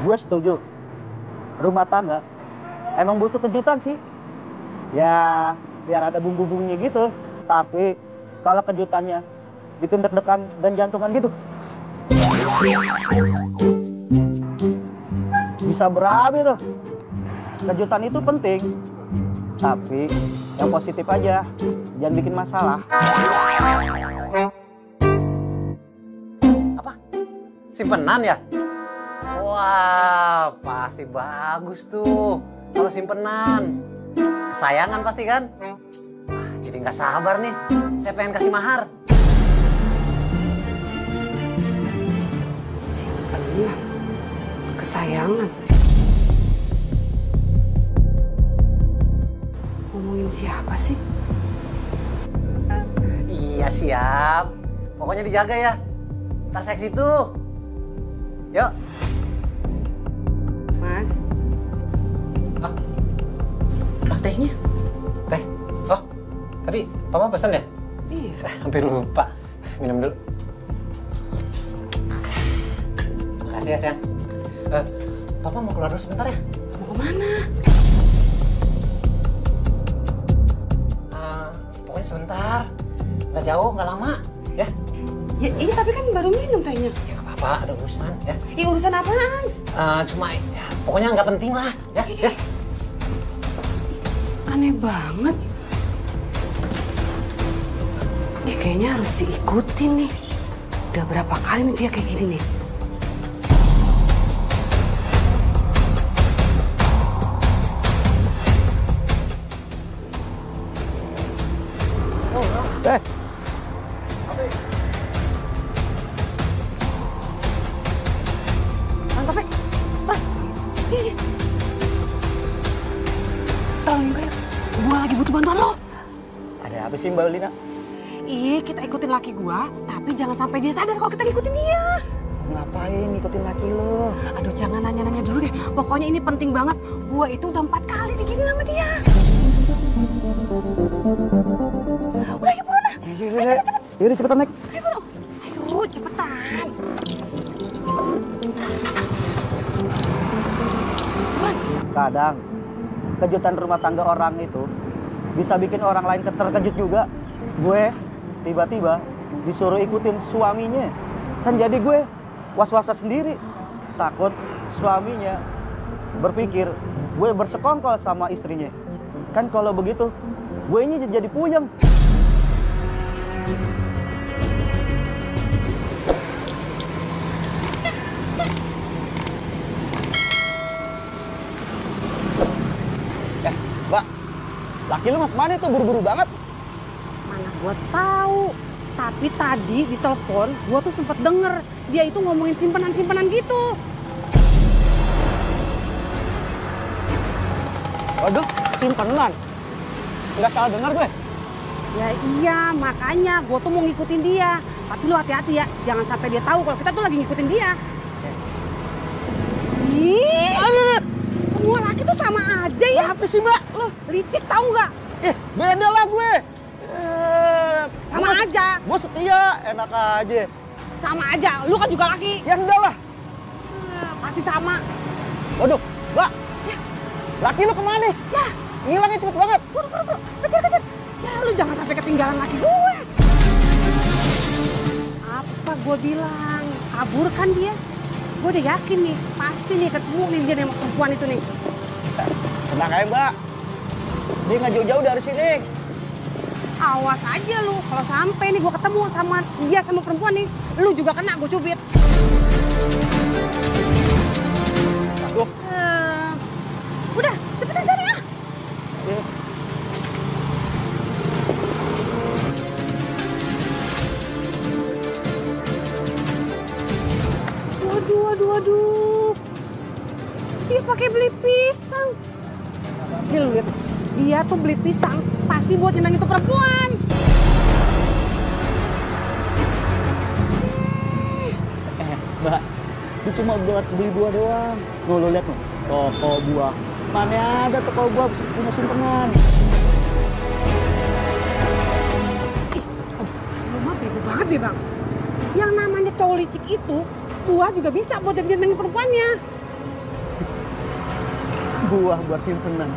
Gue setuju. Rumah tangga emang butuh kejutan sih. Ya, biar ada bumbu-bumbunya gitu. Tapi kalau kejutannya bikin deg-degan dan jantungan gitu, bisa berabe tuh. Kejutan itu penting, tapi yang positif aja, jangan bikin masalah. Apa? Simpenan ya? Wah, pasti bagus tuh. Kalau simpenan, kesayangan pasti kan? Wah, jadi nggak sabar nih. Saya pengen kasih mahar. Simpenan, kesayangan. Ngomongin siapa sih? Iya siap. Pokoknya dijaga ya. Ntar saya ke situ. Yuk. Mas. Hah? Tehnya? Teh. Oh, tadi Papa pesen ya? Iya. Hampir lupa. Minum dulu. Makasih ya, sayang. Papa mau keluar dulu sebentar ya? Mau kemana? Pokoknya sebentar. Nggak jauh, nggak lama. Ya? Ya iya, tapi kan baru minum tehnya. Ya nggak apa-apa, ada urusan. Ya? Ya urusan apaan? Cuma, ya, pokoknya nggak penting lah. Ya? Ya? Aneh banget. Kayaknya harus diikutin nih. Udah berapa kali nih dia kayak gini nih. Teh. Mantap, Pak. Pak, sini. Tolongin gue. Gua lagi butuh bantuan lo. Ada apa sih Mbak Lina? Iya, kita ikutin laki gua, tapi jangan sampai dia sadar kalau kita ngikutin dia. Ngapain ngikutin laki lo? Aduh, jangan nanya-nanya dulu deh. Pokoknya ini penting banget. Gua itu udah 4 kali digini sama dia. Udah, yuk buruan. Iya. Yaudah cepetan naik. Ayo, buru. Ayo, cepetan. Buruan. Kadang kejutan rumah tangga orang itu bisa bikin orang lain terkejut juga. Gue tiba-tiba disuruh ikutin suaminya. Kan jadi gue was-was sendiri. Takut suaminya berpikir gue bersekongkol sama istrinya. Kan kalau begitu, gue ini jadi puyeng. Mbak, laki lu mau kemana tuh? Buru-buru banget. Mana gua tahu. Tapi tadi di telepon gua tuh sempet denger dia itu ngomongin simpenan-simpenan gitu. Waduh, simpenan. Nggak salah dengar gue. Ya iya, makanya gua tuh mau ngikutin dia. Tapi lu hati-hati ya, jangan sampai dia tahu kalau kita tuh lagi ngikutin dia. Ih, Aduh, semua laki tuh sama aja ya. apa sih Mbak? Lo licik tahu nggak? Beda lah gue. Sama aja. Gue setia, enak aja. Sama aja, lu kan juga laki. Ya enggak lah. Pasti sama. Waduh, Mbak. Ya. Laki lu kemana? Ya, Ngilangnya cepet banget. buru, kejar. Ya lu jangan sampai ketinggalan laki gue. Apa gue bilang? Kabur kan dia? Gue udah yakin nih, pasti nih ketemu nih dia sama perempuan itu nih. Tenang aja Mbak. Dia nggak jauh-jauh dari sini. Awas aja lu, kalau sampai nih gue ketemu sama dia sama perempuan nih, lu juga kena gue cubit. Aduh. Udah, cepetan cari ya. Iya. Waduh. Dia pakai beli pisang. Dia tuh beli pisang pasti buat nyenang itu perempuan. Mbak, itu cuma buat beli buah doang. Tuh, lo lihat tuh, toko buah. Mana ada toko buah punya simpenan. Lu mah bego banget deh bang. Yang namanya cowok licik itu, buah juga bisa buat nyenengin perempuannya. buah buat simpenan.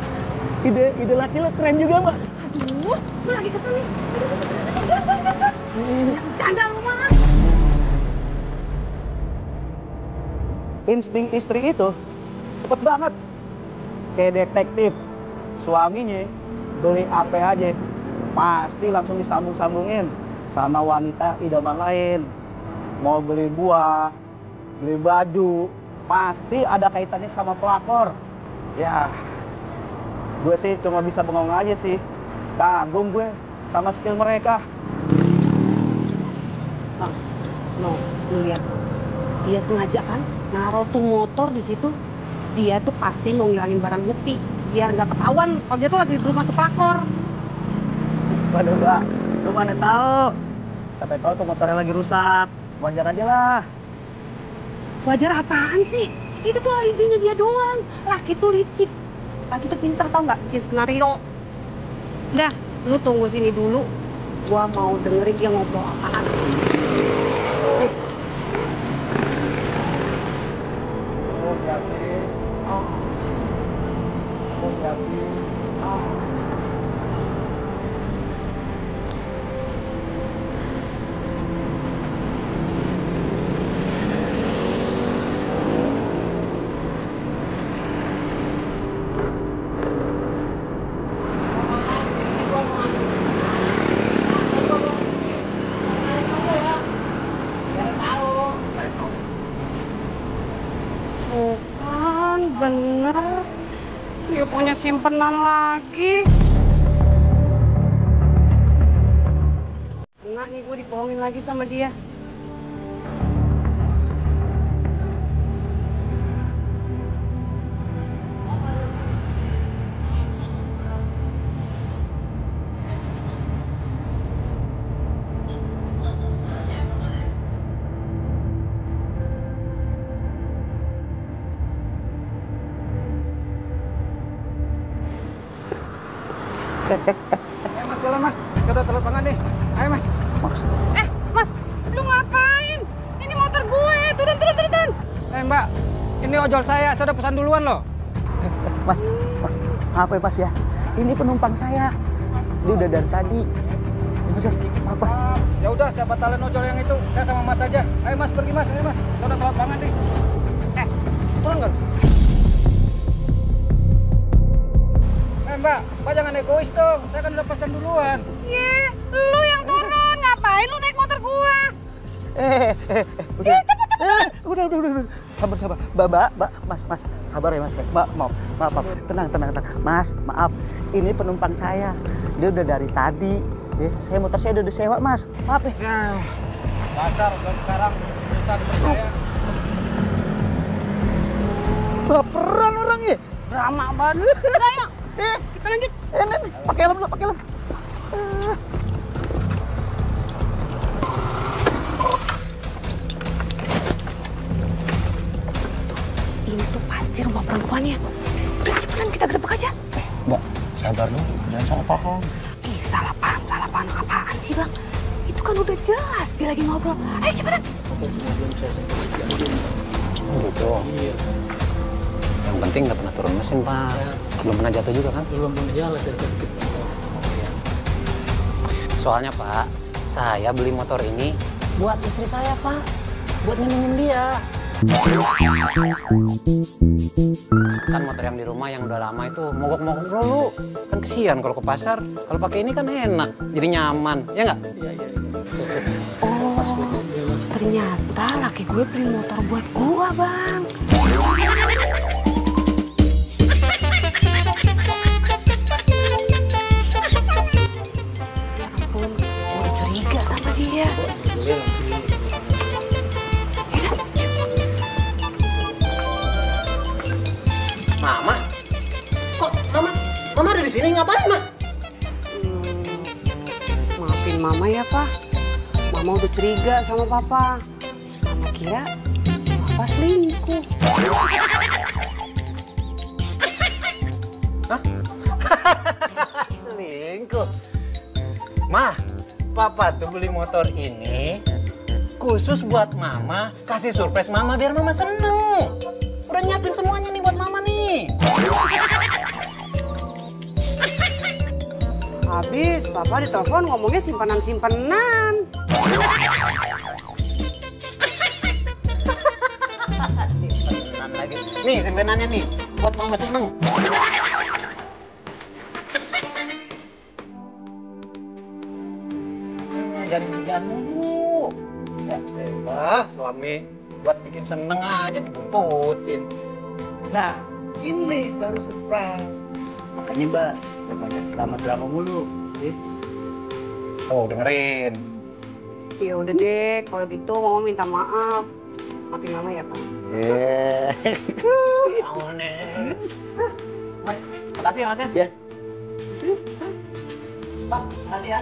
Ide laki lo keren juga, Mbak. Aduh, gue lagi kesel nih. Canda lu mah. Insting istri itu cepet banget. Kayak detektif. Suaminya beli apa aja, pasti langsung disambung-sambungin sama wanita idaman lain. Mau beli buah, beli baju, pasti ada kaitannya sama pelakor. Ya, gue sih cuma bisa bengong aja sih. Kagum gue sama skill mereka. No, lu lihat. Dia sengaja kan naruh tuh motor di situ. Dia tuh pasti mau ngilangin barang bukti biar nggak ketahuan kalau dia tuh lagi di rumah tuh pelakor. Waduh, Mbak, lu mana tahu? Sampai tahu tuh motornya lagi rusak. Wajar aja lah. Wajar apaan sih? Itu tuh alibinya dia doang. Laki tuh licik. Laki tuh pintar tau nggak bikin skenario. Dah, lu tunggu sini dulu. Gua mau dengerin dia ngobrol apaan. Oh, yakin. Oh. Oh, yakin. Bukan, bener. Dia punya simpenan lagi. Enggak nih, gue dibohongin lagi sama dia. Mas, jalan mas. Sudah terlapangan nih. Ayo mas. Mas, lu ngapain? Ini motor gue. Turun. Mbak, ini ojol saya udah pesan duluan loh. Mas, maaf ya Mas ya. Ini penumpang saya. Dia udah dari tadi. Ya, Mas ya, maaf Mas. Ya udah, siapa talent ojol yang itu? Saya sama mas aja. Ayo mas, pergi mas. Ayo mas. Sudah terlapangan nih. Turun nggak? Mbak jangan egois dong. Saya kan udah pesan duluan. Lu yang turun. Ngapain lu naik motor gua? Udah. Sabar. Mbak, Mas, sabar ya Mas. Mbak, maaf. Tenang. Mas, maaf. Ini penumpang saya. Dia udah dari tadi. Motor saya udah disewa, Mas. Maaf ya. Dasar, udah sekarang bisa dipercaya. Baperan orangnya. Drama banget. Ayo, kita lanjut. Nih, pakai helm. Ini tuh pasti rumah perempuannya. Udah cepetan kita gerbek aja. Mbak, sabar dong. Jangan salah paham. Salah paham apaan sih bang? Itu kan udah jelas dia lagi ngobrol. Ayo cepetan. Gitu. Yang penting nggak pernah turun mesin pak. Belum pernah jatuh juga kan? Belum pernah jalan dikit. Soalnya pak, saya beli motor ini buat istri saya pak, buat nyenengin dia. Kan motor yang di rumah yang udah lama itu mogok-mogok dulu. Kan kesian kalau ke pasar. Kalau pakai ini kan enak, jadi nyaman, ya nggak? Iya. Oh, ternyata laki gue beli motor buat gua bang. Ya ampun, gue udah curiga sama dia. Mama? Kok Mama ada di sini ngapain, Ma? Maafin Mama ya, Pak. Mama udah curiga sama Papa. Mama kira Papa selingkuh. Hah? Selingkuh? Ma, Papa tuh beli motor ini khusus buat Mama, kasih surprise Mama biar Mama seneng. Udah nyiapin semuanya nih buat Mama nih. nih. Habis, Bapak ditelepon ngomongnya simpanan-simpanan. Simpenan lagi. Nih simpenannya nih, buat Bang Mas Ismeng. Jangan dulu. Ya, suami buat bikin seneng aja dibumputin. Nah, ini baru surprise. Makanya Mbak, banyak drama-drama mulu. Oh, dengerin. Ya udah deh, kalau gitu Mama minta maaf. Maafin Mama ya, Pak. Mas, makasih ya Mas ya. Ya. Pak, makasih ya.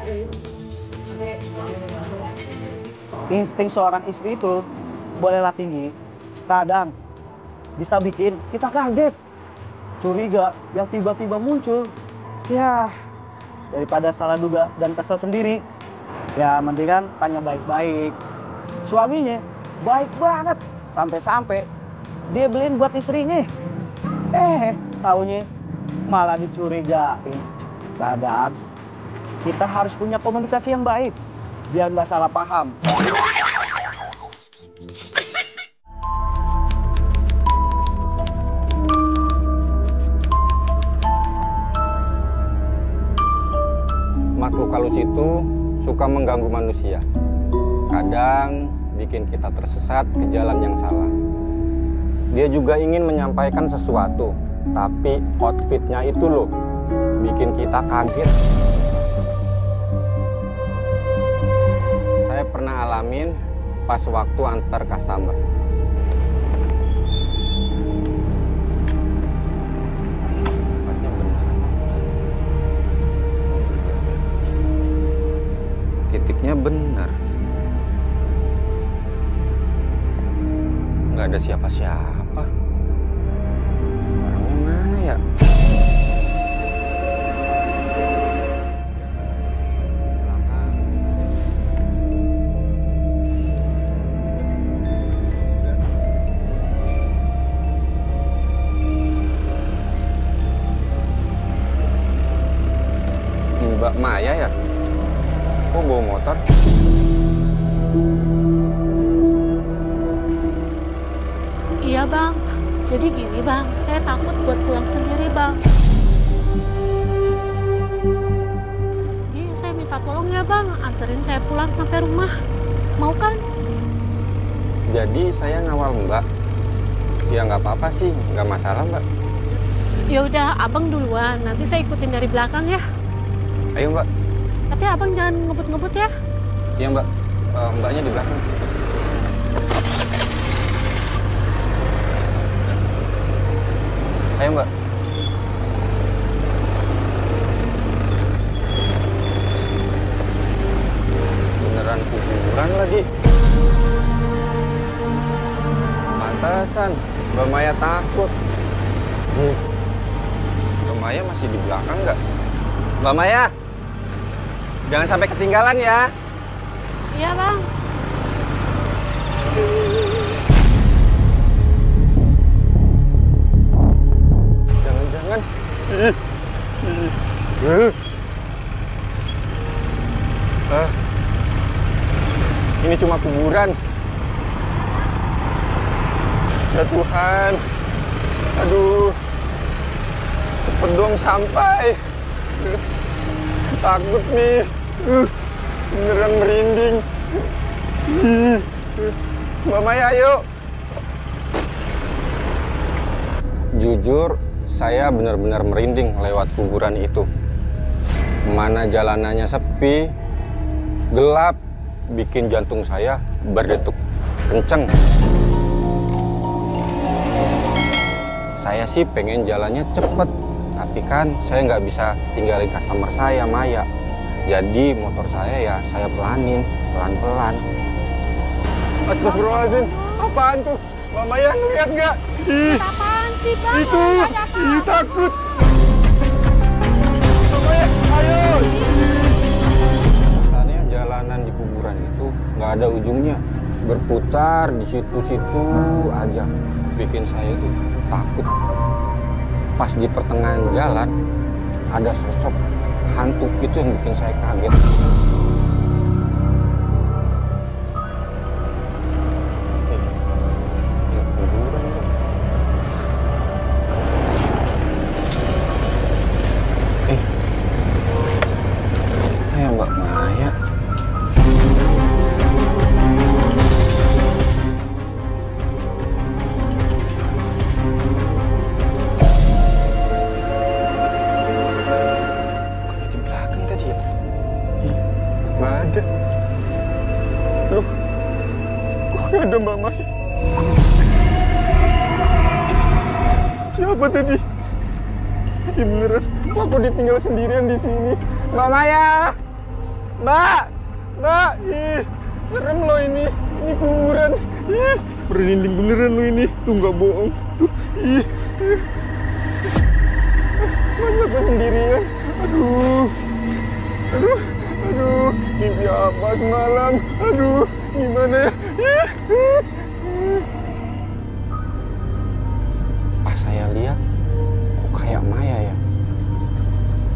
Insting seorang istri itu bolehlah tinggi, kadang bisa bikin kita kaget, curiga yang tiba-tiba muncul. Ya, daripada salah duga dan kesel sendiri, ya mendingan tanya baik-baik. Suaminya baik banget, sampai-sampai dia beliin buat istrinya. Taunya malah dicurigain. Kadang kita harus punya komunikasi yang baik, biar nggak salah paham. Makhluk halus itu suka mengganggu manusia. Kadang bikin kita tersesat ke jalan yang salah. Dia juga ingin menyampaikan sesuatu, tapi outfitnya itu loh, bikin kita kaget. Saya pernah alamin pas waktu antar customer. Titiknya benar. Nggak ada siapa-siapa. Orangnya mana ya? Mbak Maya ya? Kok bawa motor? Iya bang, jadi gini bang, saya takut buat pulang sendiri bang. Jadi saya minta tolong ya bang, anterin saya pulang sampai rumah. Mau kan? Jadi saya ngawal Mbak. Ya nggak apa-apa sih, nggak masalah Mbak. Ya udah, abang duluan, nanti saya ikutin dari belakang ya. Ayo Mbak. Tapi abang jangan ngebut-ngebut ya. Iya Mbak, Mbaknya di belakang. Ayo Mbak. Beneran kuburan lagi. Pantesan, Mbak Maya takut. Mbak Maya masih di belakang nggak? Mbak Maya, jangan sampai ketinggalan ya. Iya bang. Jangan-jangan. Ini cuma kuburan. Ya Tuhan. Aduh. Cepet dong sampai. Takut nih. Beneran merinding. Mbak Maya, ayo. Jujur, saya benar-benar merinding lewat kuburan itu. Mana jalanannya sepi, gelap, bikin jantung saya berdetuk kenceng. Saya sih pengen jalannya cepet, tapi kan saya nggak bisa tinggalin customer saya, Maya. Jadi motor saya ya saya pelanin, pelan-pelan. Astagfirullahaladzim, apaan tuh? Mbak Maya ngeliat nggak? Apaan sih bang? Itu, takut. Mbak Maya, ayo. Rasanya jalanan di kuburan itu nggak ada ujungnya. Berputar di situ-situ aja. Bikin saya tuh takut. Pas di pertengahan jalan, ada sosok hantu itu yang bikin saya kaget. Mbak Maya. Di belakang tadi ya? Nggak ada. Loh, kok nggak ada Mbak Maya? Siapa tadi? Ya beneran, aku ditinggal sendirian di sini. Mbak Maya! Mbak! Mbak! Ih, serem loh ini. Ini kuburan. Ih, merinding beneran loh ini. Tuh nggak bohong. Ih. Masa aku sendirian? Aduh. Aduh. Aduh. Mimpi apa semalam? Aduh. Gimana ya? Pas saya lihat, kok kayak Maya ya?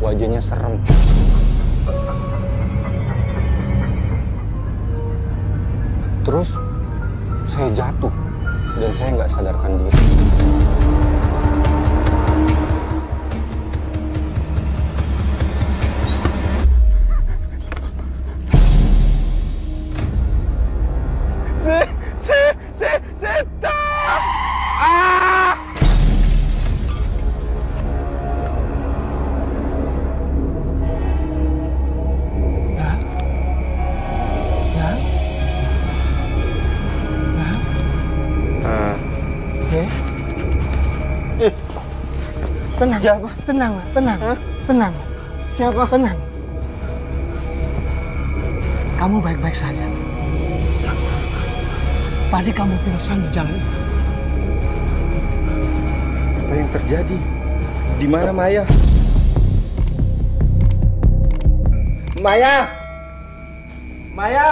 Wajahnya serem. Terus saya jatuh dan saya nggak sadarkan diri. Setan! Ah! Tenang, siapa? Tenang, tenang, tenang. Siapa? Tenang. Kamu baik-baik saja. Tadi kamu pingsan di jalan itu. Apa yang terjadi? Di mana Maya? Maya! Maya!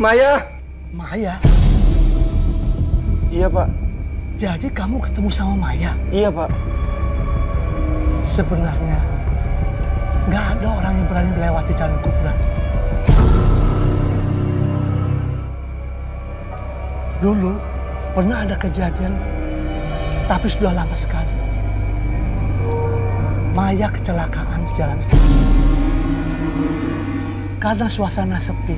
Maya! Maya? Iya, Pak. Jadi kamu ketemu sama Maya? Iya, Pak. Sebenarnya nggak ada orang yang berani melewati jalan kuburan. Dulu pernah ada kejadian, tapi sudah lama sekali. Maya kecelakaan di jalan itu. Karena suasana sepi,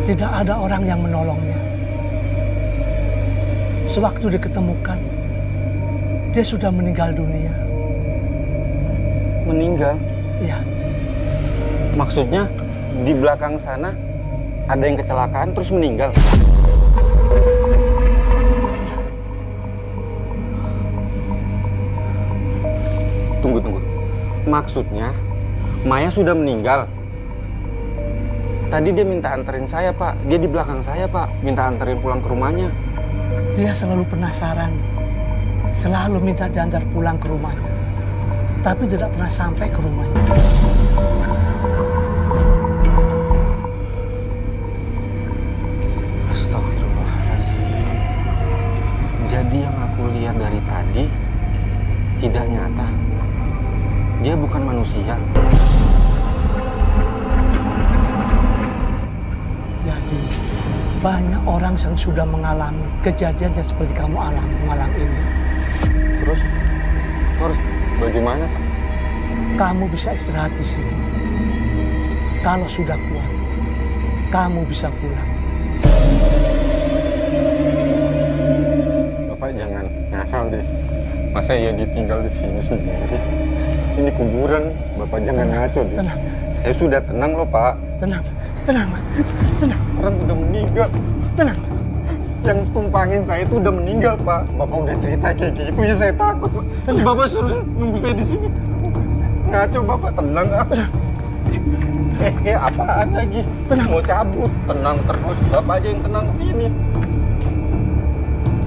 tidak ada orang yang menolongnya. Sewaktu diketemukan, dia sudah meninggal dunia. Meninggal? Iya. Maksudnya di belakang sana ada yang kecelakaan terus meninggal? Tunggu. Maksudnya Maya sudah meninggal? Tadi dia minta anterin saya, Pak. Dia di belakang saya, Pak. Minta anterin pulang ke rumahnya. Dia selalu penasaran, selalu minta diantar pulang ke rumahnya, tapi tidak pernah sampai ke rumahnya. Astagfirullahaladzim. Jadi yang aku lihat dari tadi tidak nyata. Dia bukan manusia. Jadi banyak orang yang sudah mengalami kejadian yang seperti kamu alami malam ini. Terus harus bagaimana? Kamu bisa istirahat di sini. Kalau sudah kuat, kamu bisa pulang. Bapak jangan ngasal deh. Masa ya ditinggal di sini sendiri? Ini kuburan. Bapak jangan ngaco deh. Tenang. Saya sudah tenang loh, Pak. Tenang, tenang, Mak. Tenang. Orang udah meninggal. Tenang. Yang tumpangin saya itu udah meninggal, Pak. Bapak udah cerita kayak gitu ya, saya takut, Pak. Terus Bapak suruh nunggu saya di sini. Ngaco, Bapak. Tenang, ah. Apaan lagi? Tenang. Mau cabut. Tenang terus. Bapak aja yang tenang sini.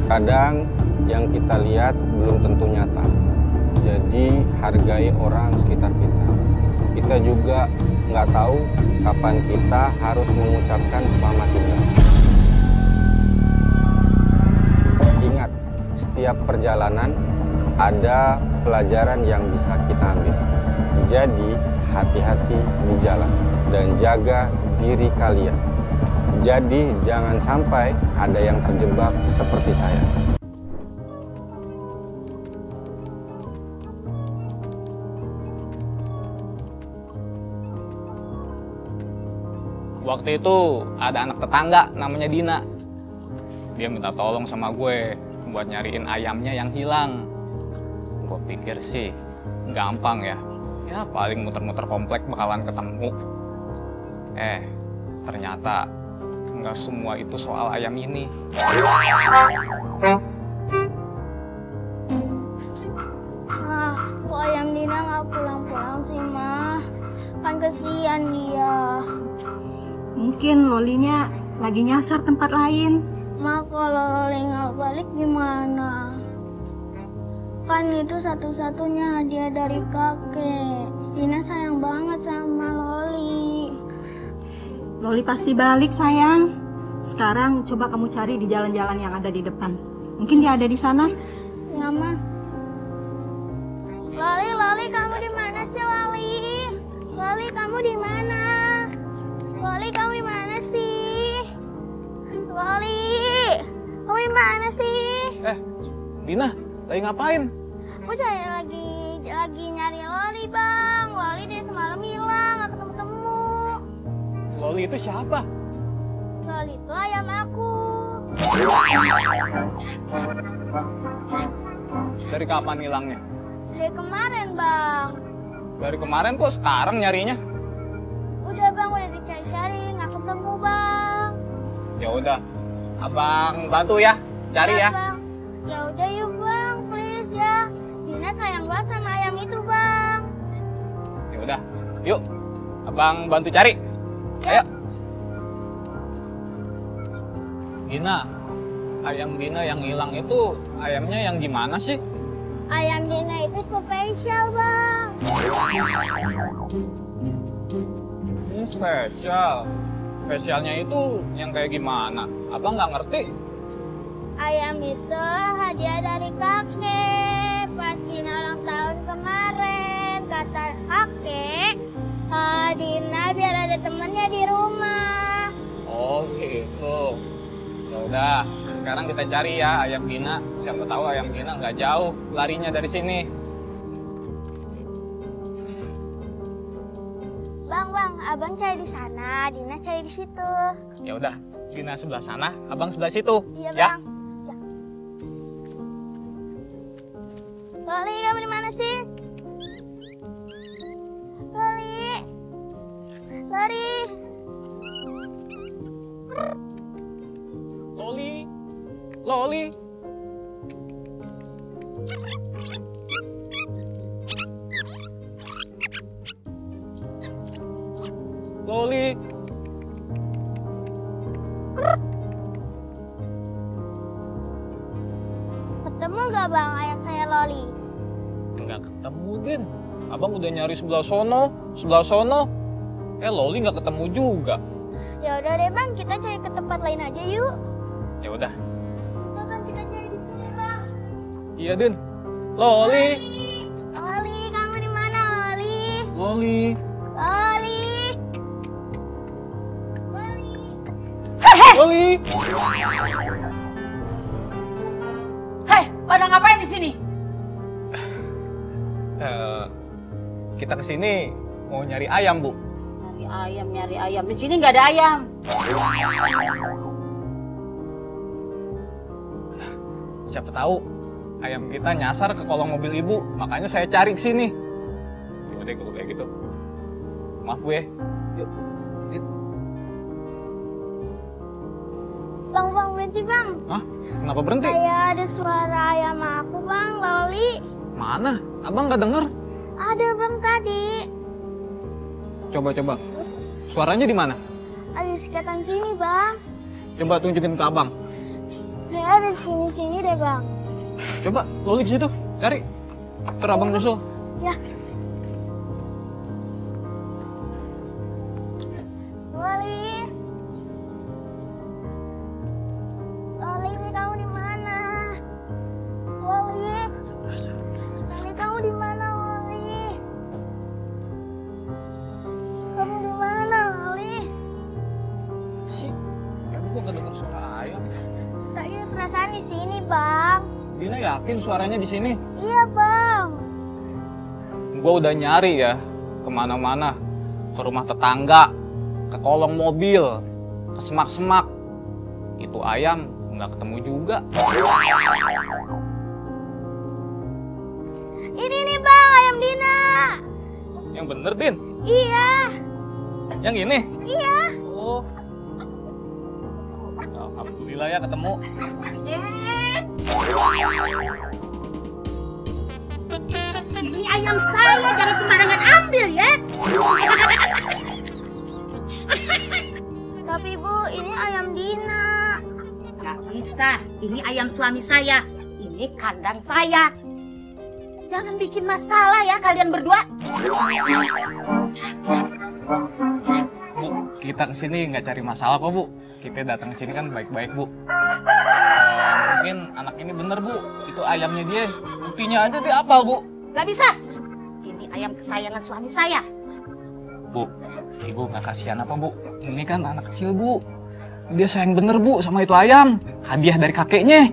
Kadang yang kita lihat belum tentu nyata. Jadi hargai orang sekitar kita. Kita juga nggak tahu kapan kita harus mengucapkan selamat tinggal. Ingat, setiap perjalanan ada pelajaran yang bisa kita ambil. Jadi, hati-hati di jalan dan jaga diri kalian. Jadi, jangan sampai ada yang terjebak seperti saya. Waktu itu ada anak tetangga namanya Dina. Dia minta tolong sama gue buat nyariin ayamnya yang hilang. Gue pikir sih gampang ya. Ya paling muter-muter komplek bakalan ketemu. Ternyata nggak semua itu soal ayam ini. Kok ayam Dina nggak pulang-pulang sih, Ma? Kan kesian dia. Mungkin Lolinya lagi nyasar tempat lain. Ma, kalau Loli nggak balik gimana? Kan itu satu-satunya hadiah dari kakek. Dina sayang banget sama Loli. Loli pasti balik, sayang. Sekarang coba kamu cari di jalan-jalan yang ada di depan. Mungkin dia ada di sana. Ya, Ma. Loli, kamu di mana sih, Loli? Loli, kamu di mana? Loli, kamu di mana sih? Loli, kamu di mana sih? Dina, lagi ngapain? Aku lagi nyari Loli, Bang. Loli dari semalam hilang, nggak ketemu-temu. Loli itu siapa? Loli itu ayam aku. Dari kapan hilangnya? Dari kemarin, Bang. Dari kemarin kok sekarang nyarinya? Udah, Bang, udah dicari-cari, nggak ketemu, Bang. Ya udah, abang bantu ya, cari ya. Bang. Ya udah yuk, Bang, please ya. Dina sayang banget sama ayam itu, Bang. Ya udah, yuk, abang bantu cari. Ayo. Dina, ayam Dina yang hilang itu ayamnya yang gimana sih? Ayam Dina itu spesial, Bang. Spesial. Spesialnya itu yang kayak gimana? Abang nggak ngerti. Ayam itu hadiah dari kakek. Pas Dina ulang tahun kemarin, kata kakek, Dina biar ada temennya di rumah. Oh gitu. Ya udah, sekarang kita cari ya ayam Dina. Siapa tahu ayam Dina nggak jauh larinya dari sini. Bang, abang cari di sana, Dina cari di situ. Ya udah, Dina sebelah sana, abang sebelah situ. Iya, ya. Bang. Ya. Loli, kamu di mana sih? Loli. Loli. Loli. Loli. Loli. Ketemu nggak, Bang, ayam saya Loli? Nggak ketemu, Din. Abang udah nyari sebelah sono. Loli nggak ketemu juga. Ya udah deh, Bang, kita cari ke tempat lain aja yuk. Ya udah. Kan kita cari di sini, Bang. Iya, Din. Loli. Loli, kamu di mana, Loli? Loli. Loli. Loli. Hei, pada ngapain di sini? Kita kesini mau nyari ayam, Bu. Nyari ayam. Di sini nggak ada ayam. Siapa tahu ayam kita nyasar ke kolong mobil Ibu, makanya saya cari ke sini. Yaudah kalau kayak gitu. Maaf, Bu ya. Yuk. Bang, berhenti, Bang. Hah? Kenapa berhenti? Kayak ada suara ayam aku, Bang, Loli. Mana? Abang nggak denger? Ada, Bang, tadi. Coba. Suaranya di mana? Ada di sekatan sini, Bang. Coba tunjukin ke Abang. Kayak ada di sini deh, Bang. Coba, Loli ke situ, cari. Ntar Abang nyusul. Ya. Loli. Loli, kamu di mana? Loli. ayam. Tadi perasaan di sini, Bang. Dina yakin suaranya di sini? Iya, Bang. Gue udah nyari ya, kemana-mana. Ke rumah tetangga, ke kolong mobil, ke semak-semak. Itu ayam nggak ketemu juga. Ini nih, Bang, ayam Dina. Yang bener, Din? Iya. Yang ini? Iya. Oh. Alhamdulillah ya ketemu. Ini ayam saya, jangan sembarangan ambil ya. Tapi Bu, ini ayam Dina. Nggak bisa, ini ayam suami saya. Ini kandang saya. Jangan bikin masalah ya kalian berdua. Kita kesini nggak cari masalah kok, Bu. Kita datang ke sini kan baik-baik, Bu. Mungkin anak ini bener, Bu. Itu ayamnya dia. Buktinya aja dia apal, Bu. Nggak bisa. Ini ayam kesayangan suami saya. Bu, Ibu nggak kasihan apa, Bu? Ini kan anak kecil, Bu. Dia sayang bener, Bu, sama itu ayam. Hadiah dari kakeknya.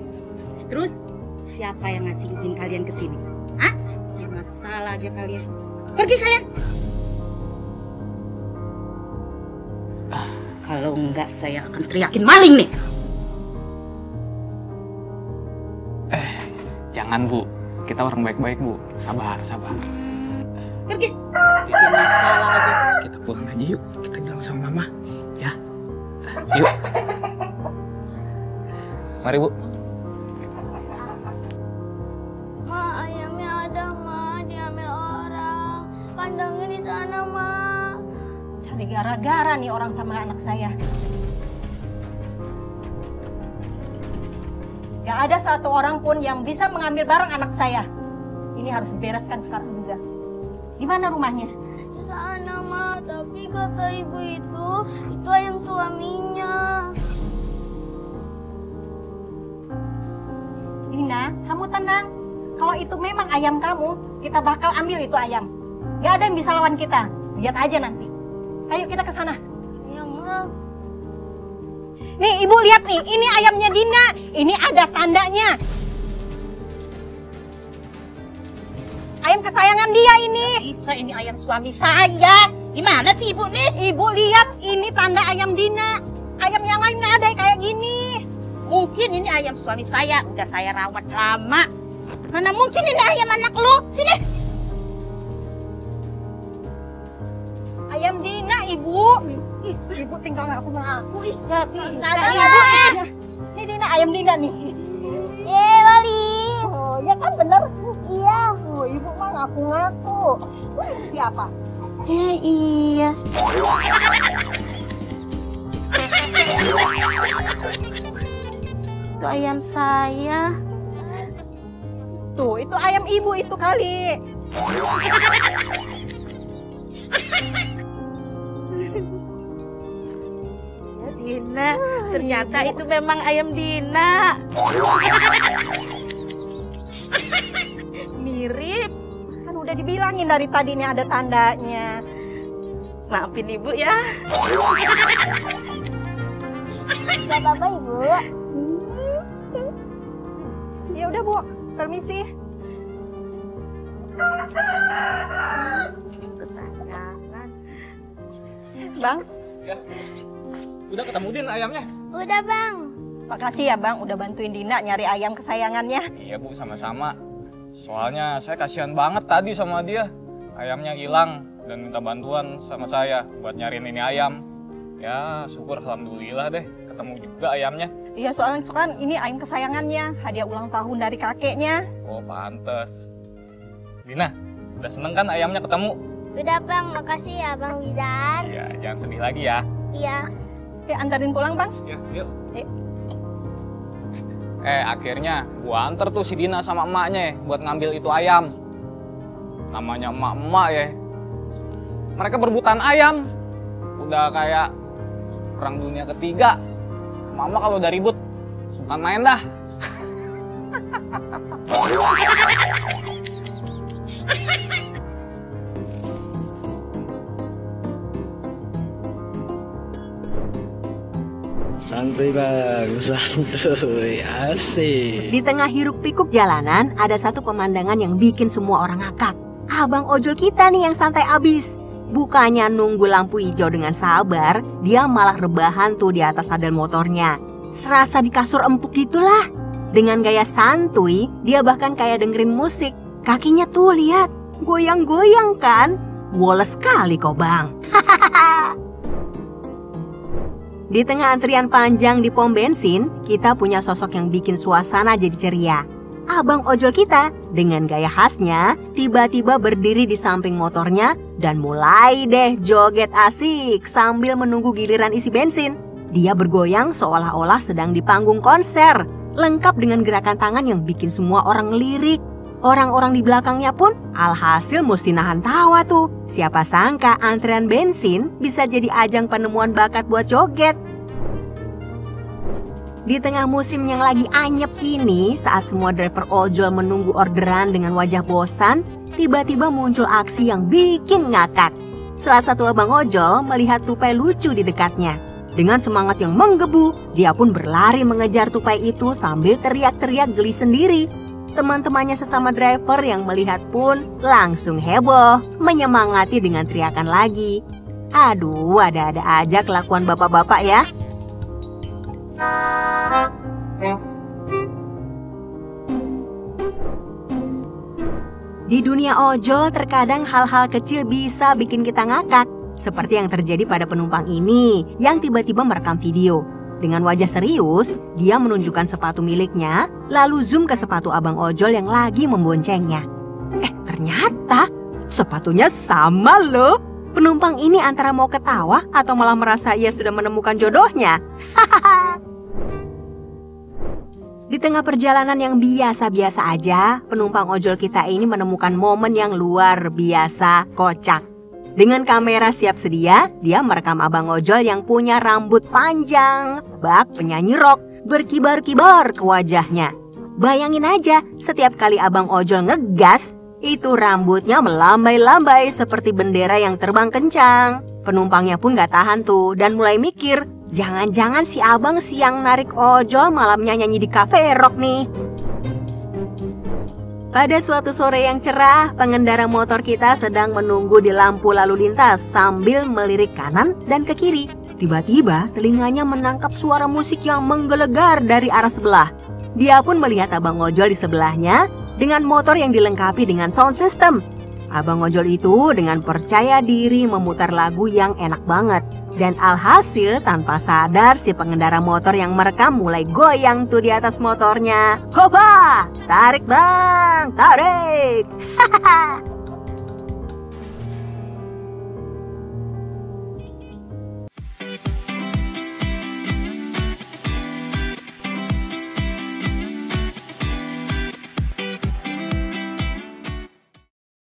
Terus, siapa yang ngasih izin kalian ke sini? Hah? Ini masalah aja kalian. Pergi kalian. Kalau enggak, saya akan teriakin maling nih. Jangan, Bu. Kita orang baik-baik, Bu. Sabar, sabar. Pergi. Bikin masalah aja. Kita pulang aja yuk. Kita bilang sama Mama. Ya. Yuk. Mari, Bu. Ma, ayamnya ada, Ma. Diambil orang. Kandangnya di sana, Ma. Cari gara-gara nih orang sama anak saya. Gak ada satu orang pun yang bisa mengambil barang anak saya. Ini harus dibereskan sekarang juga. Di mana rumahnya? Di sana, Ma. Tapi kata ibu itu ayam suaminya. Dina, kamu tenang. Kalau itu memang ayam kamu, kita bakal ambil itu ayam. Gak ada yang bisa lawan kita. Lihat aja nanti. Ayo kita ke sana. Ya, Ma. Nih, Ibu lihat nih. Ini ayamnya Dina. Ini ada tandanya. Ayam kesayangan dia ini. Bisa, ini ayam suami saya. Gimana sih Ibu nih? Ibu lihat, ini tanda ayam Dina. Ayam yang lain nggak ada kayak gini. Mungkin ini ayam suami saya. Udah saya rawat lama. Mana mungkin ini ayam anak lu? Sini. Ayam Dina, Ibu. Ih, Ibu tinggal ngaku ngaku. Ih, Gak bisa, ada Ibu. Ini Dina, ayam Dina nih. Wali. Oh, ya kan bener. Iya. Oh, Ibu mah ngaku-ngaku. Siapa? Iya. Itu ayam saya. Tuh, itu ayam Ibu itu kali. Dina, ternyata itu memang ayam Dina. Mirip. Kan udah dibilangin dari tadi nih ada tandanya. Maafin Ibu ya. Gak apa-apa, Ibu. Ya udah, Bu. Permisi. Kesayangan. Bang, Ya. Udah ketemu Din ayamnya? Udah, Bang. makasih ya Bang udah bantuin Dina nyari ayam kesayangannya. Iya, Bu, sama-sama. Soalnya saya kasihan banget tadi sama dia. Ayamnya hilang dan minta bantuan sama saya buat nyariin ini ayam. Ya, syukur alhamdulillah deh ketemu juga ayamnya. Iya, soalnya kan ini ayam kesayangannya, hadiah ulang tahun dari kakeknya. Oh, pantes. Dina, udah seneng kan ayamnya ketemu? Udah, Bang. Makasih ya, Bang Bizar. Iya, jangan sedih lagi ya. Iya. Ya, antarin pulang, Bang. Ya, yuk. Yuk. Akhirnya gua anter tuh si Dina sama emaknya buat ngambil itu ayam. Namanya emak-emak ya. Mereka berebutan ayam. Udah kayak perang dunia ketiga. Mama kalau udah ribut bukan main dah. Santuy bang, santuy, asik. Di tengah hiruk pikuk jalanan ada satu pemandangan yang bikin semua orang ngakak. Abang ojol kita nih yang santai abis. Bukannya nunggu lampu hijau dengan sabar, dia malah rebahan tuh di atas sadel motornya. Serasa di kasur empuk gitulah. Dengan gaya santuy, dia bahkan kayak dengerin musik. Kakinya tuh lihat, goyang-goyang kan? Woles sekali kok bang. Di tengah antrian panjang di pom bensin, kita punya sosok yang bikin suasana jadi ceria. Abang ojol kita dengan gaya khasnya tiba-tiba berdiri di samping motornya dan mulai deh joget asik sambil menunggu giliran isi bensin. Dia bergoyang seolah-olah sedang di panggung konser, lengkap dengan gerakan tangan yang bikin semua orang ngelirik. Orang-orang di belakangnya pun alhasil mesti nahan tawa tuh. Siapa sangka antrian bensin bisa jadi ajang penemuan bakat buat joget. Di tengah musim yang lagi anyep ini, saat semua driver ojol menunggu orderan dengan wajah bosan, tiba-tiba muncul aksi yang bikin ngakak. Salah satu abang ojol melihat tupai lucu di dekatnya. Dengan semangat yang menggebu, dia pun berlari mengejar tupai itu sambil teriak-teriak geli sendiri. Teman-temannya sesama driver yang melihat pun langsung heboh, menyemangati dengan teriakan lagi. Aduh, ada-ada aja kelakuan bapak-bapak ya. Di dunia ojol terkadang hal-hal kecil bisa bikin kita ngakak. Seperti yang terjadi pada penumpang ini yang tiba-tiba merekam video. Dengan wajah serius, dia menunjukkan sepatu miliknya, lalu zoom ke sepatu abang ojol yang lagi memboncengnya. Ternyata sepatunya sama loh. Penumpang ini antara mau ketawa atau malah merasa ia sudah menemukan jodohnya. Di tengah perjalanan yang biasa-biasa aja, penumpang ojol kita ini menemukan momen yang luar biasa kocak. Dengan kamera siap sedia, dia merekam abang ojol yang punya rambut panjang, bak penyanyi rock, berkibar-kibar ke wajahnya. Bayangin aja, setiap kali abang ojol ngegas, itu rambutnya melambai-lambai seperti bendera yang terbang kencang. Penumpangnya pun gak tahan tuh dan mulai mikir, jangan-jangan si abang siang narik ojol malamnya nyanyi di kafe rock nih. Pada suatu sore yang cerah, pengendara motor kita sedang menunggu di lampu lalu lintas sambil melirik kanan dan ke kiri. Tiba-tiba telinganya menangkap suara musik yang menggelegar dari arah sebelah. Dia pun melihat abang ojol di sebelahnya dengan motor yang dilengkapi dengan sound system. Abang ojol itu dengan percaya diri memutar lagu yang enak banget. Dan alhasil tanpa sadar si pengendara motor yang merekam mulai goyang tuh di atas motornya. Hopa! Tarik bang! Tarik! Hahaha!